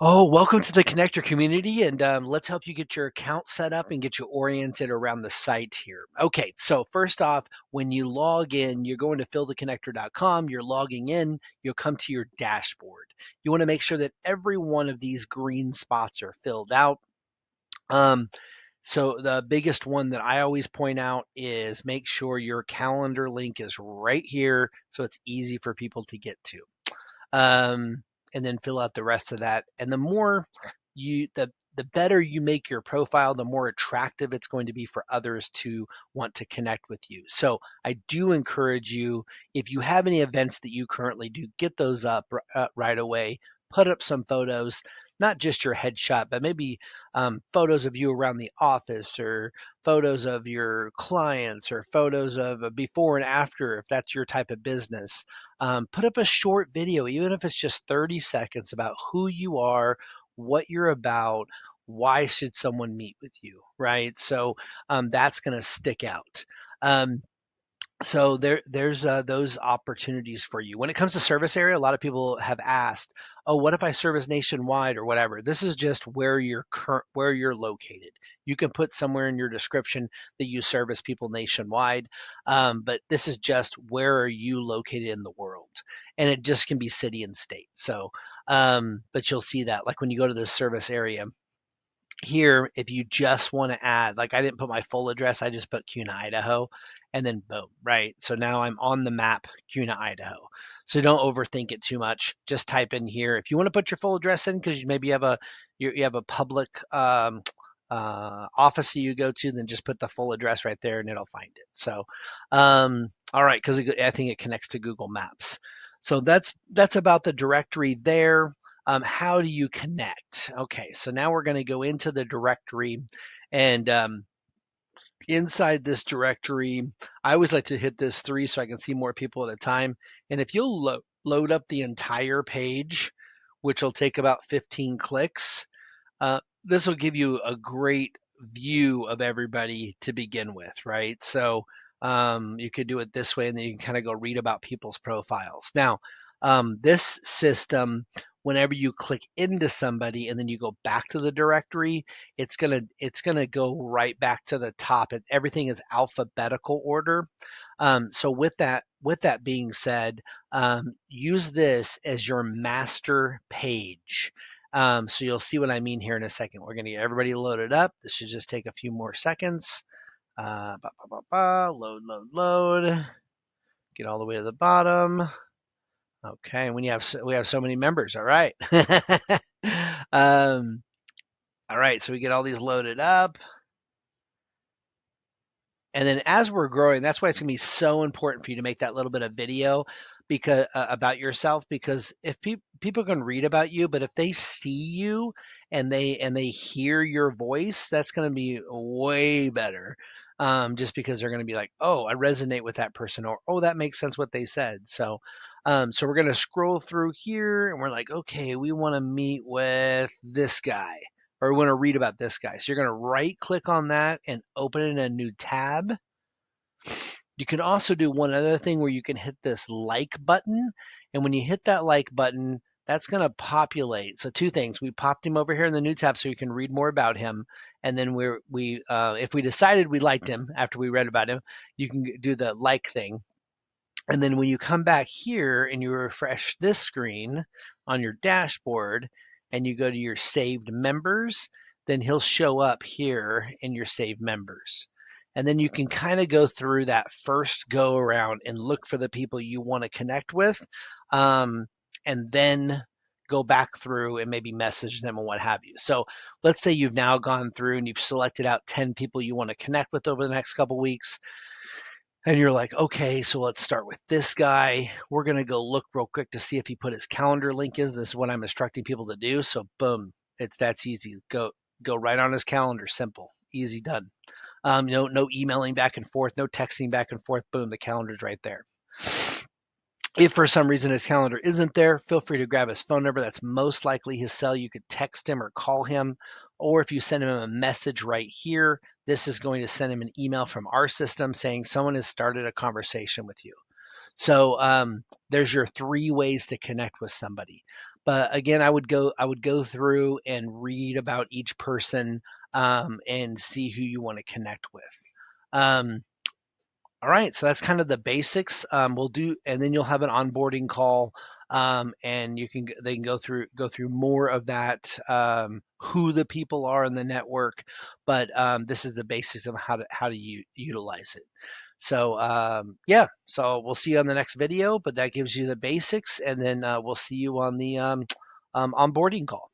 Oh, welcome to the connector community, and let's help you get your account set up and get you oriented around the site here. Okay, so first off, when you log in, you're going to filltheconnector.com, you're logging in, you'll come to your dashboard. You want to make sure that every one of these green spots are filled out. Um, so the biggest one that I always point out is make sure your calendar link is right here so it's easy for people to get to. um, and then fill out the rest of that. And the more the better you make your profile, the more attractive it's going to be for others to want to connect with you. So I do encourage you, if you have any events that you currently do, get those up right away. Put up some photos, not just your headshot, but maybe photos of you around the office, or photos of your clients, or photos of a before and after if that's your type of business. Put up a short video, even if it's just 30 seconds, about who you are, what you're about, why should someone meet with you, right? So that's going to stick out. Um, so there's those opportunities for you. When it comes to service area, a lot of people have asked, "Oh, what if I service nationwide or whatever?" This is just where you're located. You can put somewhere in your description that you service people nationwide, but this is just where are you located in the world, and it just can be city and state. So, but you'll see that like when you go to this service area here, if you just want to add, like I didn't put my full address, I just put Kuna, Idaho, and then boom, right? So now I'm on the map, Kuna, Idaho. So don't overthink it too much. Just type in here. If you want to put your full address in, because maybe you have a public office that you go to, then just put the full address right there and it'll find it. So, all right, because I think it connects to Google Maps. So that's about the directory there. How do you connect? Okay, so now we're going to go into the directory, and inside this directory, I always like to hit this 3 so I can see more people at a time. And if you'll load up the entire page, which will take about 15 clicks, this will give you a great view of everybody to begin with, right? So you could do it this way, and then you can kind of go read about people's profiles. Now, this system, whenever you click into somebody and then you go back to the directory, it's gonna go right back to the top, and everything is alphabetical order. So with that being said, use this as your master page. So you'll see what I mean here in a second. We're going to get everybody loaded up. This should just take a few more seconds. Load, load, load. Get all the way to the bottom. Okay, when we have so many members. All right. um, all right, so we get all these loaded up. And then as we're growing, that's why it's going to be so important for you to make that little bit of video because about yourself, because if people can read about you, but if they see you and they hear your voice, that's going to be way better. Just because they're going to be like, "Oh, I resonate with that person," or "Oh, that makes sense what they said." So we're going to scroll through here and we're like, "Okay, we want to meet with this guy." Or we want to read about this guy. So you're going to right click on that and open it in a new tab. You can also do one other thing where you can hit this like button. And when you hit that like button, that's going to populate. So two things. We popped him over here in the new tab so you can read more about him. And then if we decided we liked him after we read about him, you can do the like thing. And then when you come back here and you refresh this screen on your dashboard and you go to your saved members, then he'll show up here in your saved members. And then you can kind of go through that first go around and look for the people you want to connect with. And then go back through and maybe message them and what have you. So let's say you've now gone through and you've selected out 10 people you want to connect with over the next couple weeks, and you're like, okay, so let's start with this guy. We're going to go look real quick to see if he put his calendar link is. This is what I'm instructing people to do. So boom, that's easy. Go right on his calendar. Simple, easy, done. No emailing back and forth, no texting back and forth. Boom, the calendar's right there. If for some reason his calendar isn't there, feel free to grab his phone number. That's most likely his cell. You could text him or call him. Or if you send him a message right here, this is going to send him an email from our system saying someone has started a conversation with you. So there's your 3 ways to connect with somebody. But again, I would go through and read about each person, and see who you want to connect with. Um, all right, so that's kind of the basics. We'll do, and then you'll have an onboarding call, and they can go through more of that, who the people are in the network. But this is the basics of how to utilize it. So yeah, so we'll see you on the next video. But that gives you the basics, and then we'll see you on the onboarding call.